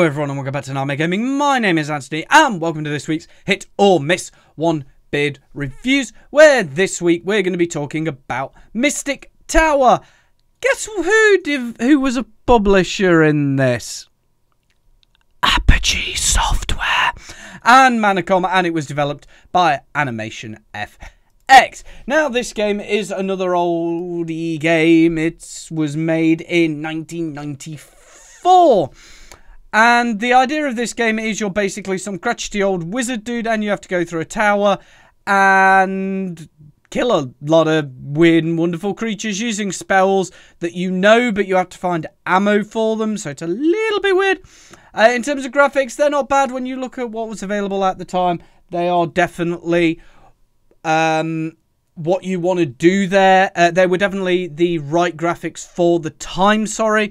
Hello everyone and welcome back to Nightmare Gaming. My name is Anthony and welcome to this week's Hit or Miss One Beard Reviews, where this week we're going to be talking about Mystic Tower. Guess who was a publisher in this? Apogee Software and Manacom, and it was developed by Animation FX. Now, this game is another oldie game. It was made in 1994. And the idea of this game is you're basically some crotchety old wizard dude and you have to go through a tower and kill a lot of weird and wonderful creatures using spells that you know, but you have to find ammo for them, so it's a little bit weird. In terms of graphics, they're not bad when you look at what was available at the time. They are definitely what you want to do there. They were definitely the right graphics for the time, So,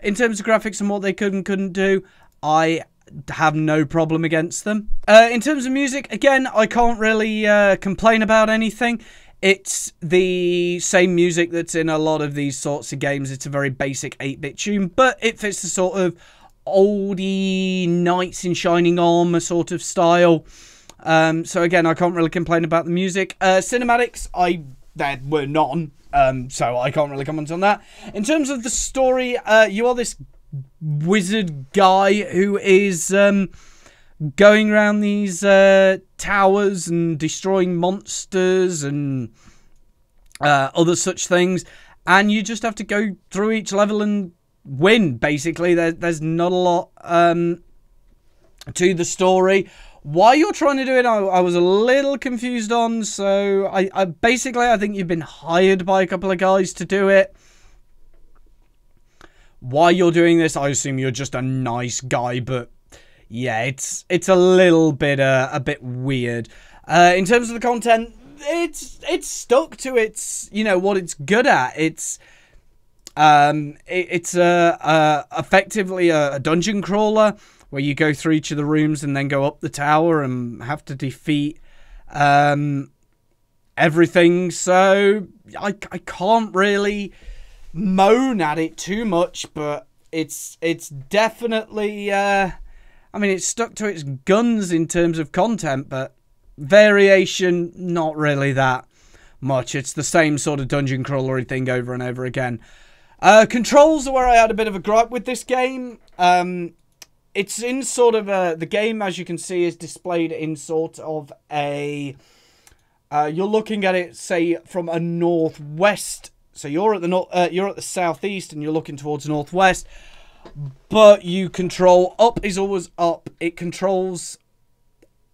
in terms of graphics and what they could and couldn't do, I have no problem against them. In terms of music, again, I can't really complain about anything. It's the same music that's in a lot of these sorts of games. It's a very basic 8-bit tune, but it fits the sort of oldie knights in shining armor sort of style. So, again, I can't really complain about the music. Cinematics, there were none. So I can't really comment on that. In terms of the story, you are this wizard guy who is going around these towers and destroying monsters and other such things, and you just have to go through each level and win, basically. There's not a lot to the story. Why you're trying to do it, I was a little confused on. So I basically, I think you've been hired by a couple of guys to do it. Why you're doing this, I assume you're just a nice guy, but yeah, it's a little bit a bit weird. In terms of the content, it's stuck to its, you know, what it's good at. It's effectively a dungeon crawler, where you go through each of the rooms and then go up the tower and have to defeat everything. So I can't really moan at it too much, but it's definitely I mean, it's stuck to its guns in terms of content, but variation, not really that much. It's the same sort of dungeon crawlery thing over and over again. Controls are where I had a bit of a gripe with this game. It's in sort of the game, as you can see, is displayed in sort of a, you're looking at it, say, from a northwest. So you're at the southeast and you're looking towards northwest, but you control, up is always up. It controls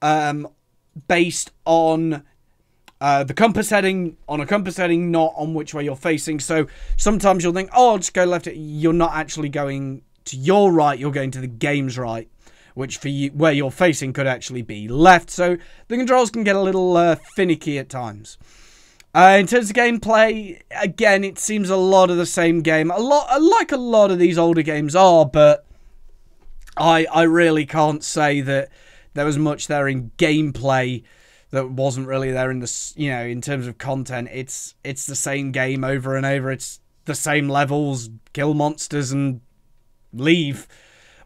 based on the compass heading, not on which way you're facing. So sometimes you'll think, oh, I'll just go left. You're not actually going to your right, you're going to the game's right, which for you, where you're facing, could actually be left. So the controls can get a little finicky at times. In terms of gameplay, again, it seems a lot of the same game. Like a lot of these older games are, but I really can't say that there was much there in gameplay that wasn't really there in the, you know, in terms of content. It's the same game over and over. It's the same levels, kill monsters and leave.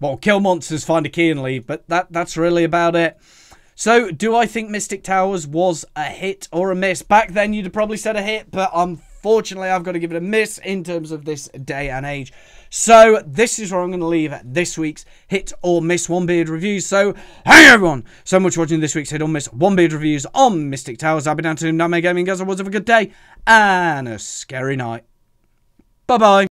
Well, kill monsters, find a key and leave, but that's really about it. So, do I think Mystic Towers was a hit or a miss? Back then, you'd have probably said a hit, but unfortunately, I've got to give it a miss in terms of this day and age. So, this is where I'm going to leave this week's Hit or Miss One Beard Reviews. So, hey everyone! So much for watching this week's Hit or Miss One Beard Reviews on Mystic Towers. I've been down to Nightmare Gaming. Guys, I was have a good day and a scary night. Bye-bye.